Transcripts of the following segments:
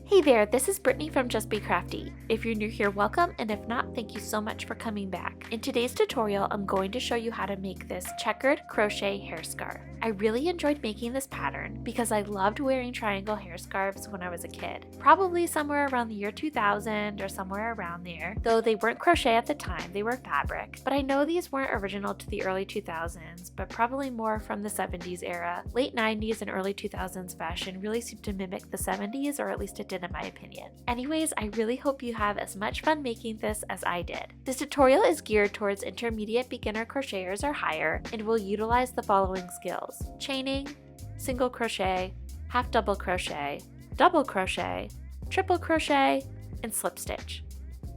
Hey there, this is Brittany from Just Be Crafty. If you're new here, welcome, and if not, thank you so much for coming back. In today's tutorial, I'm going to show you how to make this checkered crochet hair scarf. I really enjoyed making this pattern because I loved wearing triangle hair scarves when I was a kid. Probably somewhere around the year 2000 or somewhere around there, though they weren't crochet at the time, they were fabric. But I know these weren't original to the early 2000s, but probably more from the 70s era. Late 90s and early 2000s fashion really seemed to mimic the 70s, or at least it did in my opinion. Anyways, I really hope you have as much fun making this as I did. This tutorial is geared towards intermediate beginner crocheters or higher and will utilize the following skills: chaining, single crochet, half double crochet, double crochet, triple crochet, and slip stitch.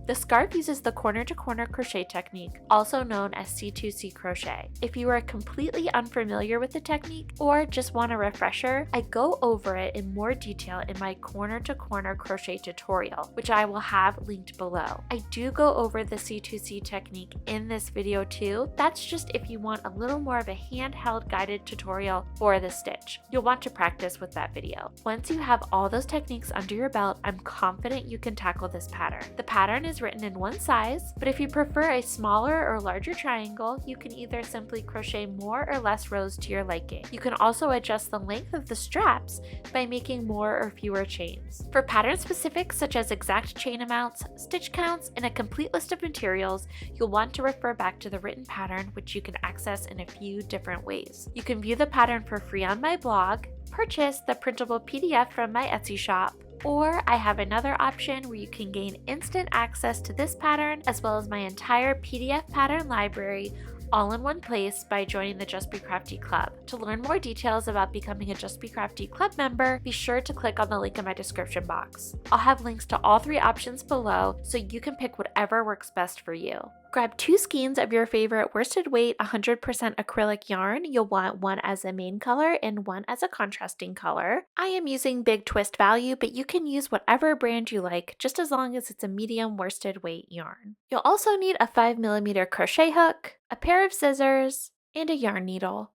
The scarf uses the corner-to-corner crochet technique, also known as C2C crochet. If you are completely unfamiliar with the technique or just want a refresher, I go over it in more detail in my corner-to-corner crochet tutorial, which I will have linked below. I do go over the C2C technique in this video too. That's just if you want a little more of a handheld guided tutorial for the stitch. You'll want to practice with that video. Once you have all those techniques under your belt, I'm confident you can tackle this pattern. The pattern is written in one size, but if you prefer a smaller or larger triangle, you can either simply crochet more or less rows to your liking. You can also adjust the length of the straps by making more or fewer chains. For pattern specifics such as exact chain amounts, stitch counts, and a complete list of materials, you'll want to refer back to the written pattern, which you can access in a few different ways. You can view the pattern for free on my blog, purchase the printable PDF from my Etsy shop, or I have another option where you can gain instant access to this pattern as well as my entire PDF pattern library all in one place by joining the Just Be Crafty Club. To learn more details about becoming a Just Be Crafty Club member, be sure to click on the link in my description box. I'll have links to all three options below so you can pick whatever works best for you. Grab 2 skeins of your favorite worsted weight 100% acrylic yarn. You'll want one as a main color and one as a contrasting color. I am using Big Twist Value, but you can use whatever brand you like, just as long as it's a medium worsted weight yarn. You'll also need a 5mm crochet hook, a pair of scissors, and a yarn needle.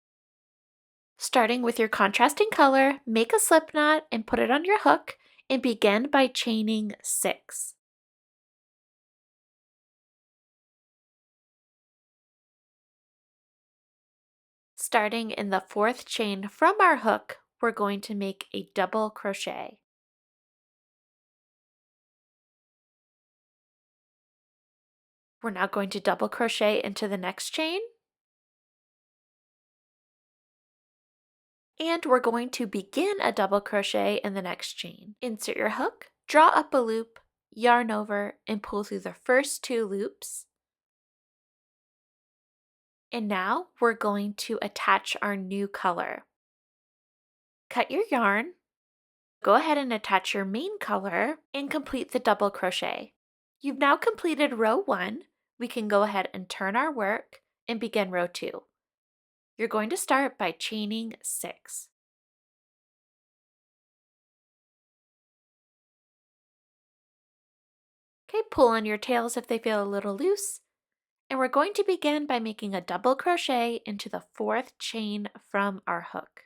Starting with your contrasting color, make a slip knot and put it on your hook, and begin by chaining 6. Starting in the 4th chain from our hook, we're going to make a double crochet. We're now going to double crochet into the next chain. And we're going to begin a double crochet in the next chain. Insert your hook, draw up a loop, yarn over, and pull through the first 2 loops. And now we're going to attach our new color. Cut your yarn, go ahead and attach your main color, and complete the double crochet. You've now completed row 1. We can go ahead and turn our work and begin row 2. You're going to start by chaining 6. Okay, pull on your tails if they feel a little loose. And we're going to begin by making a double crochet into the 4th chain from our hook.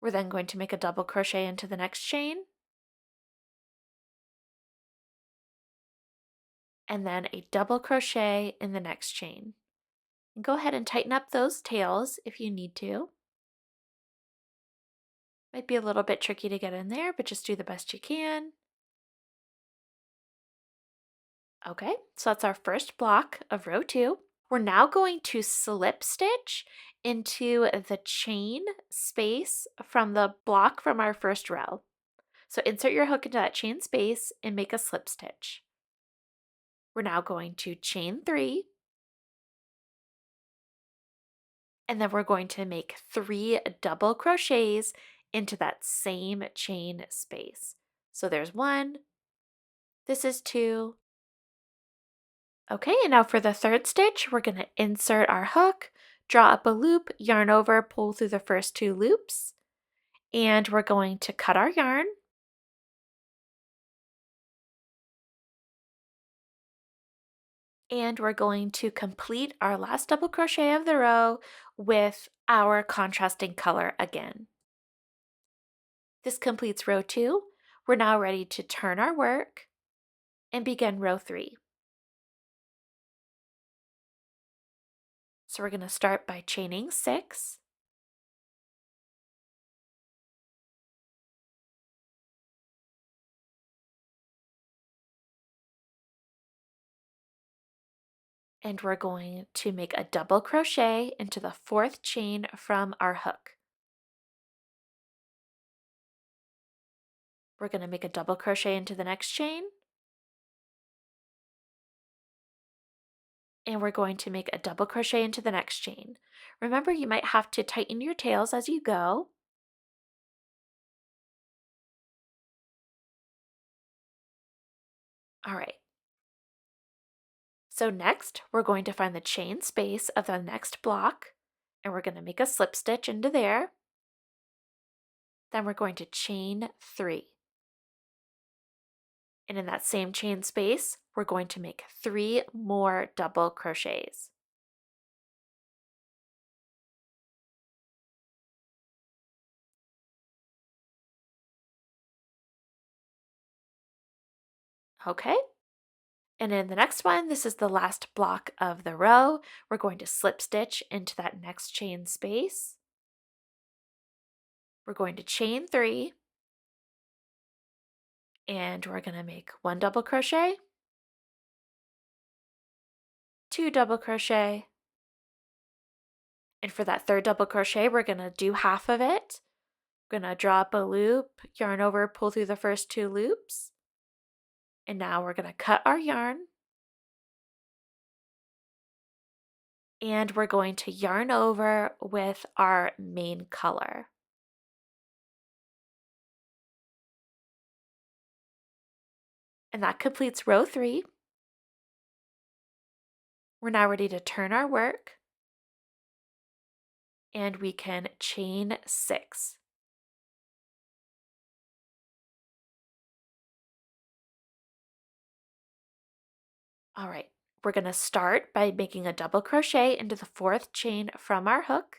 We're then going to make a double crochet into the next chain, and then a double crochet in the next chain. And go ahead and tighten up those tails if you need to. Might be a little bit tricky to get in there, but just do the best you can. Okay, so that's our first block of row 2. We're now going to slip stitch into the chain space from the block from our first row. So insert your hook into that chain space and make a slip stitch. We're now going to chain 3, and then we're going to make 3 double crochets into that same chain space. So there's 1, this is 2. Okay, and now for the 3rd stitch, we're going to insert our hook, draw up a loop, yarn over, pull through the first 2 loops, and we're going to cut our yarn. And we're going to complete our last double crochet of the row with our contrasting color again. This completes row 2. We're now ready to turn our work and begin row 3. So we're going to start by chaining 6. And we're going to make a double crochet into the 4th chain from our hook. We're going to make a double crochet into the next chain. And we're going to make a double crochet into the next chain. Remember, you might have to tighten your tails as you go. All right. So next, we're going to find the chain space of the next block, and we're going to make a slip stitch into there. Then we're going to chain 3. And in that same chain space, we're going to make 3 more double crochets. Okay? And in the next one, this is the last block of the row. We're going to slip stitch into that next chain space. We're going to chain 3. And we're going to make 1 double crochet, 2 double crochet, and for that 3rd double crochet, we're going to do half of it. We're going to draw up a loop, yarn over, pull through the first 2 loops, and now we're going to cut our yarn, and we're going to yarn over with our main color. And that completes row 3. We're now ready to turn our work, and we can chain 6. All right, we're going to start by making a double crochet into the 4th chain from our hook.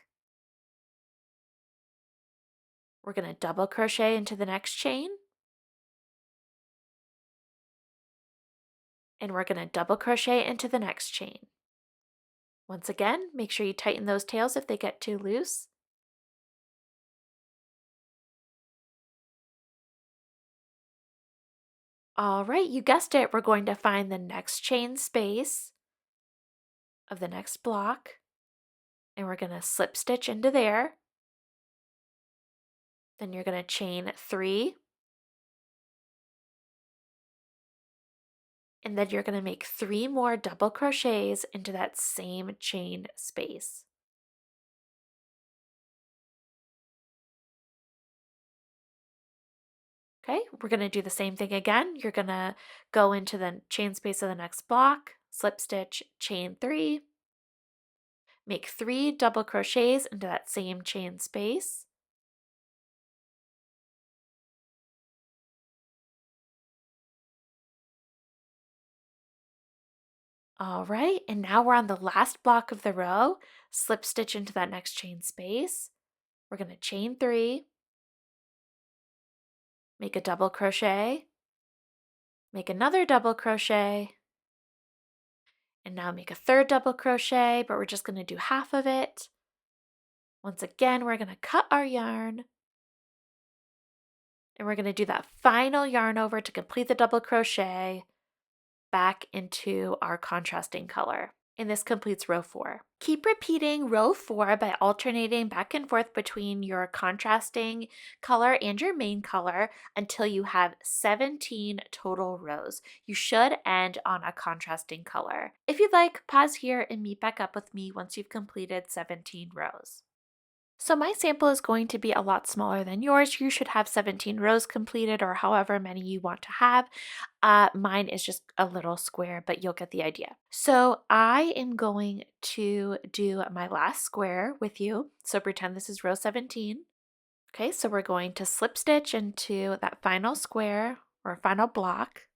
We're going to double crochet into the next chain, and we're going to double crochet into the next chain. Once again, make sure you tighten those tails if they get too loose. All right, you guessed it, we're going to find the next chain space of the next block, and we're going to slip stitch into there. Then you're going to chain 3, and then you're going to make 3 more double crochets into that same chain space. Okay, we're going to do the same thing again. You're going to go into the chain space of the next block, slip stitch, chain 3, make 3 double crochets into that same chain space. All right, and now we're on the last block of the row. Slip stitch into that next chain space. We're going to chain 3, make a double crochet, make another double crochet, and now make a 3rd double crochet, but we're just going to do half of it. Once again, we're going to cut our yarn, and we're going to do that final yarn over to complete the double crochet back into our contrasting color. And this completes row 4. Keep repeating row 4 by alternating back and forth between your contrasting color and your main color until you have 17 total rows. You should end on a contrasting color. If you'd like, pause here and meet back up with me once you've completed 17 rows. So my sample is going to be a lot smaller than yours. You should have 17 rows completed or however many you want to have. Mine is just a little square, but you'll get the idea. So I am going to do my last square with you. So pretend this is row 17. Okay, so we're going to slip stitch into that final square or final block.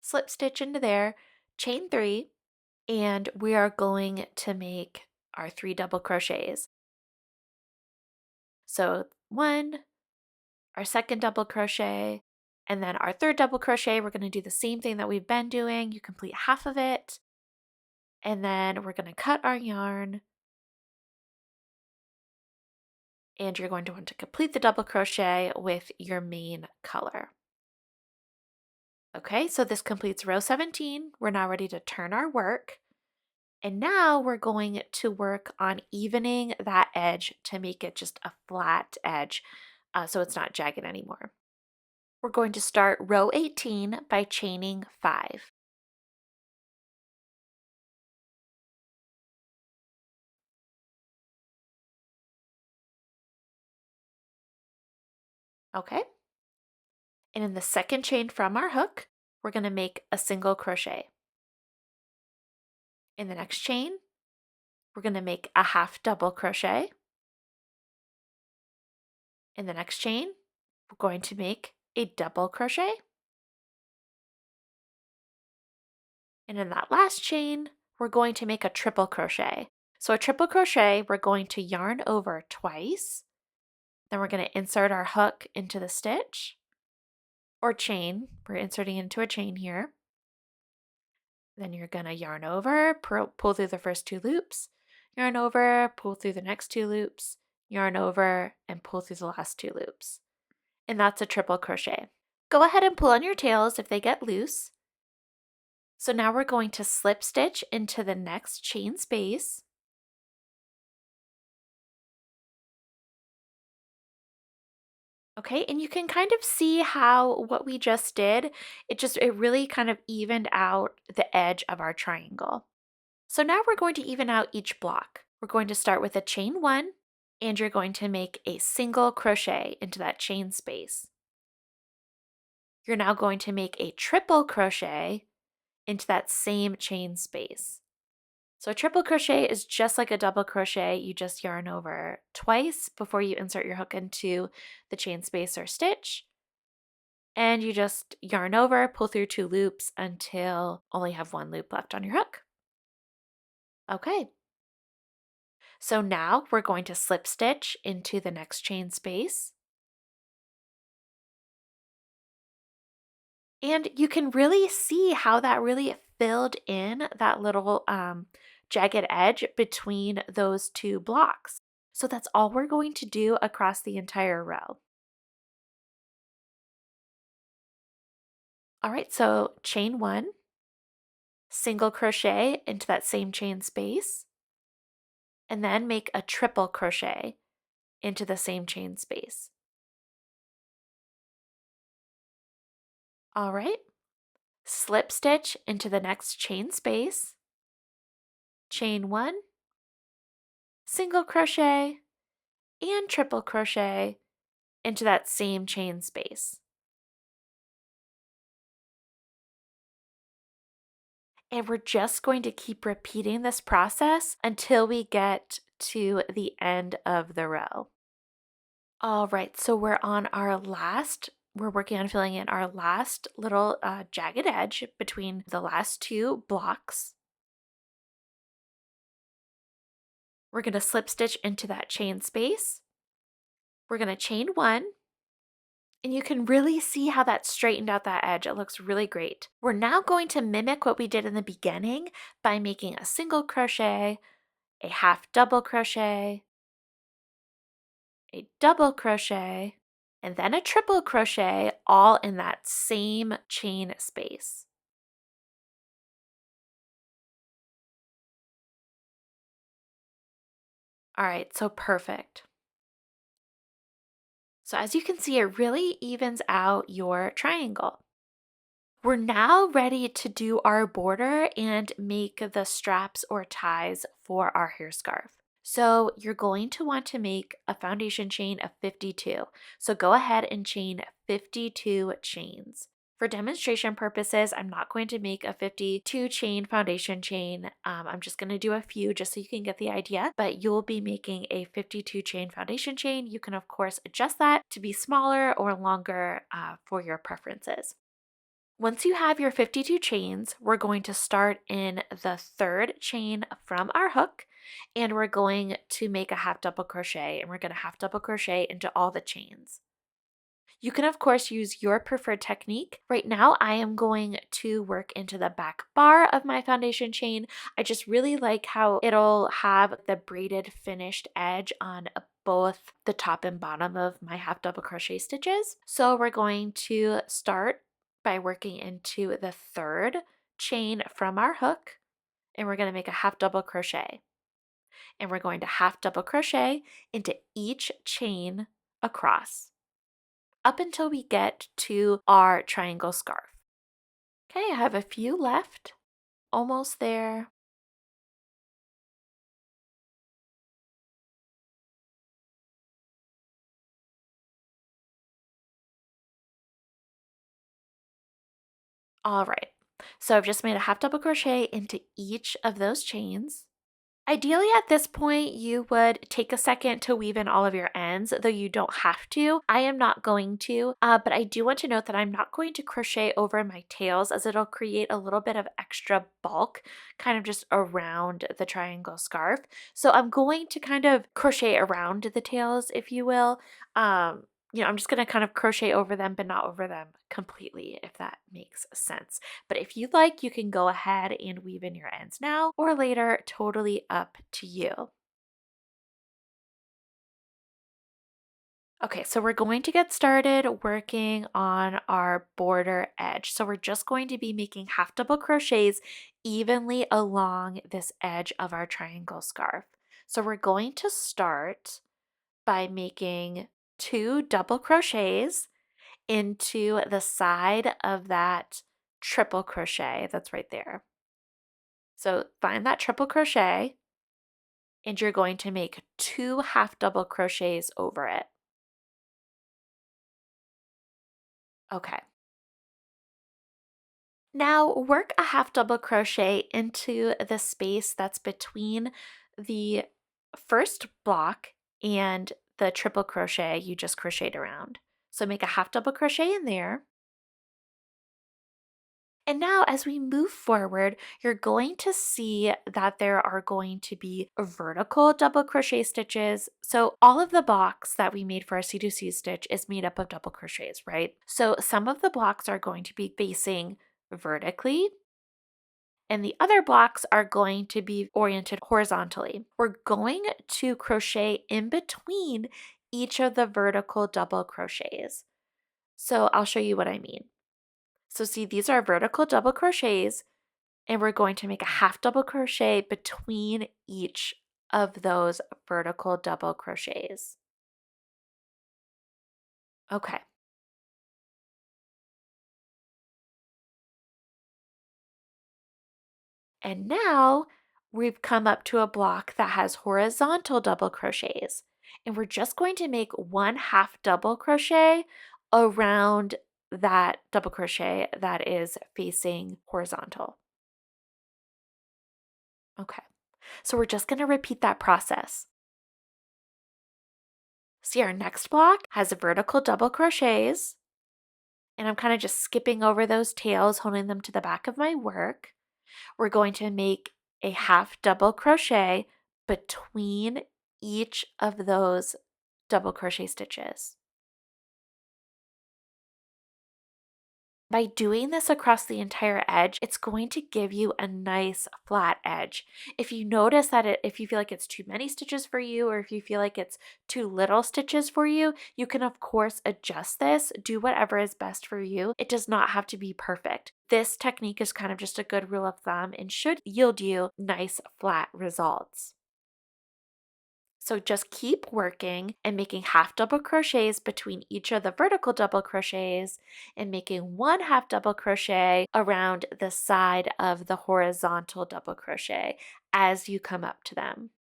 Slip stitch into there, chain 3. and we are going to make our 3 double crochets. So 1, our second double crochet, and then our third double crochet. We're going to do the same thing that we've been doing. You complete half of it, and then we're going to cut our yarn, and you're going to want to complete the double crochet with your main color. Okay, so this completes row 17. We're now ready to turn our work. And now we're going to work on evening that edge to make it just a flat edge so it's not jagged anymore. We're going to start row 18 by chaining 5. Okay, and in the second chain from our hook, we're going to make a single crochet. In the next chain, we're going to make a half double crochet. In the next chain, we're going to make a double crochet. And in that last chain, we're going to make a triple crochet. So a triple crochet, we're going to yarn over twice. Then we're going to insert our hook into the stitch or chain. We're inserting into a chain here. Then you're going to yarn over, pull through the first 2 loops, yarn over, pull through the next 2 loops, yarn over, and pull through the last 2 loops. And that's a triple crochet. Go ahead and pull on your tails if they get loose. So now we're going to slip stitch into the next chain space. Okay, and you can kind of see how what we just did, it really kind of evened out the edge of our triangle. So now we're going to even out each block. We're going to start with a chain 1, and you're going to make a single crochet into that chain space. You're now going to make a triple crochet into that same chain space. So a triple crochet is just like a double crochet. You just yarn over twice before you insert your hook into the chain space or stitch. And you just yarn over, pull through 2 loops until only have 1 loop left on your hook. Okay. So now we're going to slip stitch into the next chain space. And you can really see how that really filled in that little jagged edge between those 2 blocks. So that's all we're going to do across the entire row. All right, so chain 1, single crochet into that same chain space, and then make a triple crochet into the same chain space. All right, slip stitch into the next chain space, chain 1, single crochet, and triple crochet into that same chain space. And we're just going to keep repeating this process until we get to the end of the row. All right, so we're working on filling in our last little jagged edge between the last 2 blocks. We're going to slip stitch into that chain space. We're going to chain 1, and you can really see how that straightened out that edge. It looks really great. We're now going to mimic what we did in the beginning by making a single crochet, a half double crochet, a double crochet, and then a triple crochet, all in that same chain space. All right, so perfect. So as you can see, it really evens out your triangle. We're now ready to do our border and make the straps or ties for our hair scarf. So you're going to want to make a foundation chain of 52. So go ahead and chain 52 chains. For demonstration purposes, I'm not going to make a 52 chain foundation chain. I'm just going to do a few just so you can get the idea, but you'll be making a 52 chain foundation chain. You can of course adjust that to be smaller or longer for your preferences. Once you have your 52 chains, we're going to start in the third chain from our hook, and we're going to make a half double crochet, and we're going to half double crochet into all the chains. You can, of course, use your preferred technique. Right now, I am going to work into the back bar of my foundation chain. I just really like how it'll have the braided finished edge on both the top and bottom of my half double crochet stitches. So we're going to start by working into the third chain from our hook, and we're going to make a half double crochet. And we're going to half double crochet into each chain across, up until we get to our triangle scarf. Okay, I have a few left, almost there. All right, so I've just made a half double crochet into each of those chains. Ideally, at this point, you would take a second to weave in all of your ends, though you don't have to. I am not going to, but I do want to note that I'm not going to crochet over my tails, as it'll create a little bit of extra bulk kind of just around the triangle scarf. So I'm going to kind of crochet around the tails, if you will. I'm just going to kind of crochet over them, but not over them completely, if that makes sense. But if you'd like, you can go ahead and weave in your ends now or later, totally up to you. Okay, so we're going to get started working on our border edge. So we're just going to be making half double crochets evenly along this edge of our triangle scarf. So we're going to start by making 2 double crochets into the side of that triple crochet that's right there. So find that triple crochet, and you're going to make 2 half double crochets over it. Okay. Now work a half double crochet into the space that's between the first block and the triple crochet you just crocheted around. So make a half double crochet in there. And now as we move forward, you're going to see that there are going to be vertical double crochet stitches. So all of the blocks that we made for our C2C stitch is made up of double crochets, right? So some of the blocks are going to be facing vertically, and the other blocks are going to be oriented horizontally. We're going to crochet in between each of the vertical double crochets. So I'll show you what I mean. So see, these are vertical double crochets, and we're going to make a half double crochet between each of those vertical double crochets. Okay. And now we've come up to a block that has horizontal double crochets, and we're just going to make 1 half double crochet around that double crochet that is facing horizontal. Okay. So we're just going to repeat that process. See, our next block has vertical double crochets, and I'm kind of just skipping over those tails, holding them to the back of my work. We're going to make a half double crochet between each of those double crochet stitches. By doing this across the entire edge, it's going to give you a nice flat edge. If you notice that if you feel like it's too many stitches for you, or if you feel like it's too little stitches for you, you can of course adjust this, do whatever is best for you. It does not have to be perfect. This technique is kind of just a good rule of thumb and should yield you nice flat results. So just keep working and making half double crochets between each of the vertical double crochets and making 1 half double crochet around the side of the horizontal double crochet as you come up to them.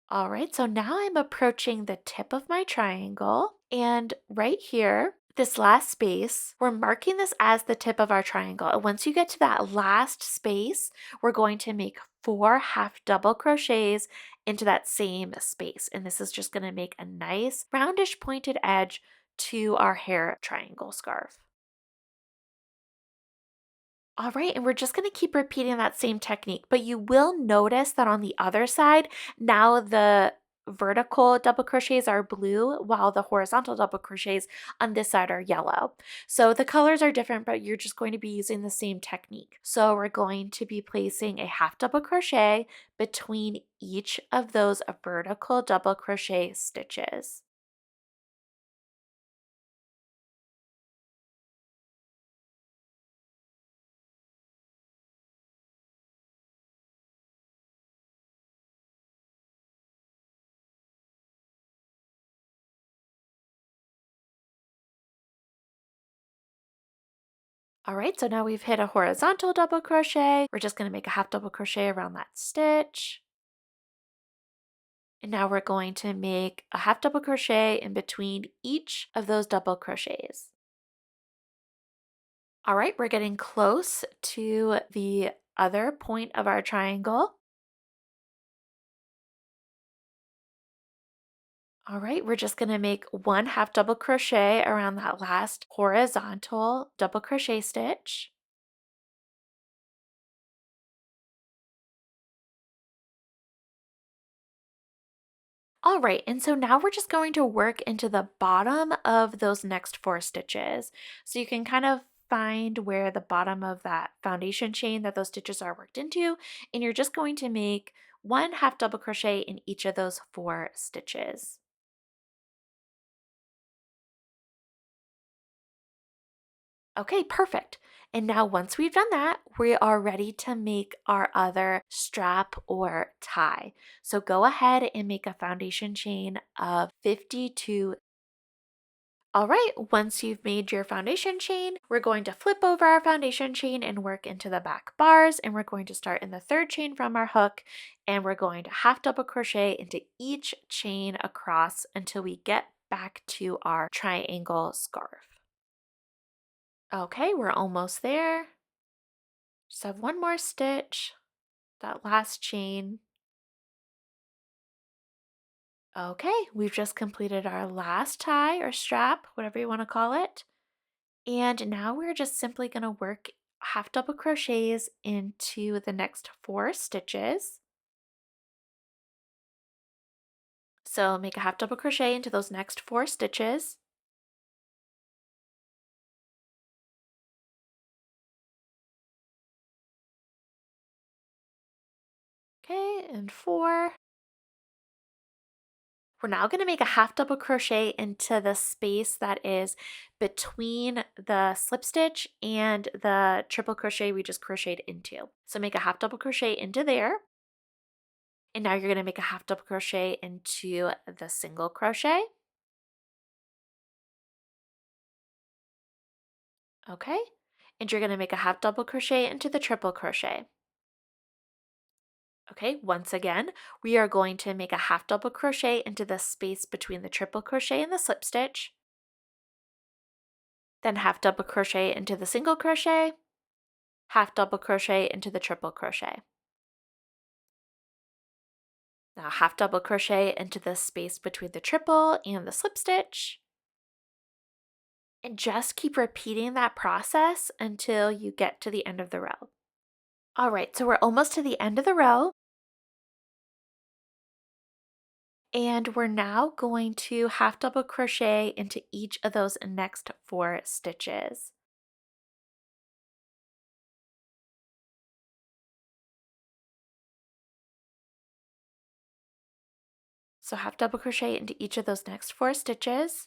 All right, so now I'm approaching the tip of my triangle, and right here, this last space, we're marking this as the tip of our triangle. And once you get to that last space, we're going to make 4 half double crochets into that same space. And this is just going to make a nice roundish pointed edge to our hair triangle scarf. All right, and we're just going to keep repeating that same technique, but you will notice that on the other side, now the vertical double crochets are blue while the horizontal double crochets on this side are yellow. So the colors are different, but you're just going to be using the same technique. So we're going to be placing a half double crochet between each of those vertical double crochet stitches. All right, so now we've hit a horizontal double crochet. We're just going to make a half double crochet around that stitch. And now we're going to make a half double crochet in between each of those double crochets. All right, we're getting close to the other point of our triangle. All right, we're just going to make one half double crochet around that last horizontal double crochet stitch. All right, and so now we're just going to work into the bottom of those next 4 stitches. So you can kind of find where the bottom of that foundation chain that those stitches are worked into, and you're just going to make one half double crochet in each of those 4 stitches. Okay, perfect. And now once we've done that, we are ready to make our other strap or tie. So go ahead and make a foundation chain of 52. All right, once you've made your foundation chain, we're going to flip over our foundation chain and work into the back bars, and we're going to start in the 3rd chain from our hook, and we're going to half double crochet into each chain across until we get back to our triangle scarf. Okay, we're almost there. Just have one more stitch, that last chain. Okay, we've just completed our last tie or strap, whatever you want to call it. And now we're just simply going to work half double crochets into the next 4 stitches. So make a half double crochet into those next 4 stitches. Okay, and 4. We're now going to make a half double crochet into the space that is between the slip stitch and the triple crochet we just crocheted into. So make a half double crochet into there. And now you're going to make a half double crochet into the single crochet. Okay. And you're going to make a half double crochet into the triple crochet. Okay, once again, we are going to make a half double crochet into the space between the triple crochet and the slip stitch. Then half double crochet into the single crochet, half double crochet into the triple crochet. Now half double crochet into the space between the triple and the slip stitch. And just keep repeating that process until you get to the end of the row. All right, so we're almost to the end of the row. And we're now going to half double crochet into each of those next 4 stitches. So half double crochet into each of those next 4 stitches.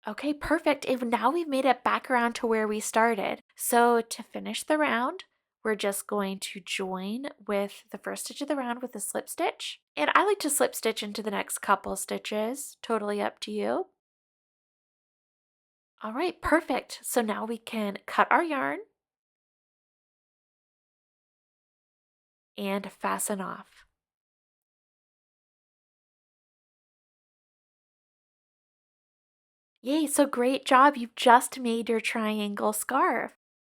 Okay, perfect. And now we've made it back around to where we started. So to finish the round, we're just going to join with the first stitch of the round with a slip stitch. And I like to slip stitch into the next couple stitches, totally up to you. All right, perfect. So now we can cut our yarn and fasten off. Yay, so great job. You've just made your triangle scarf.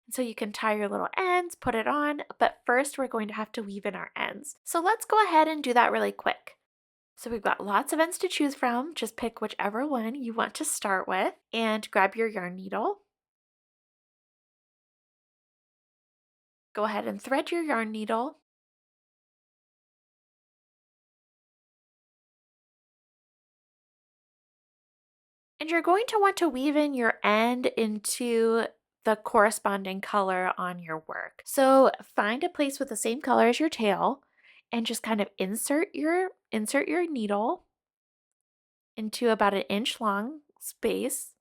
So you can tie your little ends, put it on, but first we're going to have to weave in our ends. So let's go ahead and do that really quick. So we've got lots of ends to choose from. Just pick whichever one you want to start with and grab your yarn needle. Go ahead and thread your yarn needle. And you're going to want to weave in your end into the corresponding color on your work. So find a place with the same color as your tail and just kind of insert your needle into about an inch long space.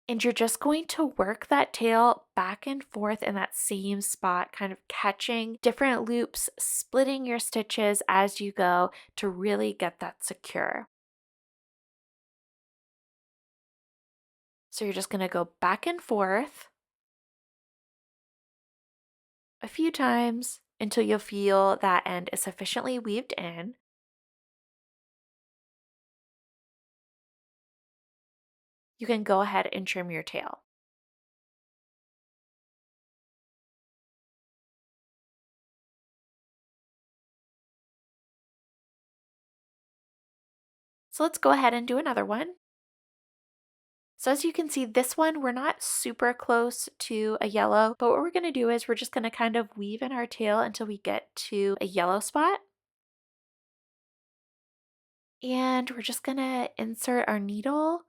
And you're just going to work that tail back and forth in that same spot, kind of catching different loops, splitting your stitches as you go to really get that secure. So you're just going to go back and forth a few times until you feel that end is sufficiently weaved in. You can go ahead and trim your tail. So let's go ahead and do another one. So as you can see, this one, we're not super close to a yellow, but what we're going to do is we're just going to kind of weave in our tail until we get to a yellow spot. And we're just going to insert our needle.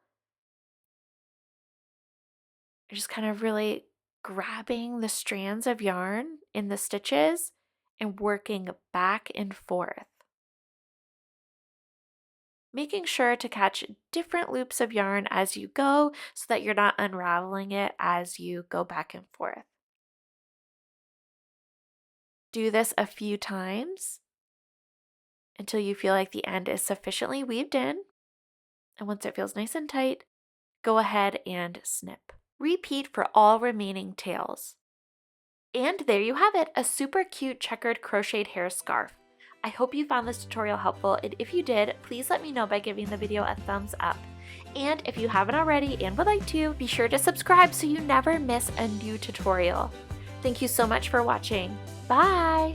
Just kind of really grabbing the strands of yarn in the stitches and working back and forth. Making sure to catch different loops of yarn as you go so that you're not unraveling it as you go back and forth. Do this a few times until you feel like the end is sufficiently weaved in. And once it feels nice and tight, go ahead and snip. Repeat for all remaining tails. And there you have it, a super cute checkered crocheted hair scarf. I hope you found this tutorial helpful, and if you did, please let me know by giving the video a thumbs up. And if you haven't already and would like to, be sure to subscribe so you never miss a new tutorial. Thank you so much for watching. Bye!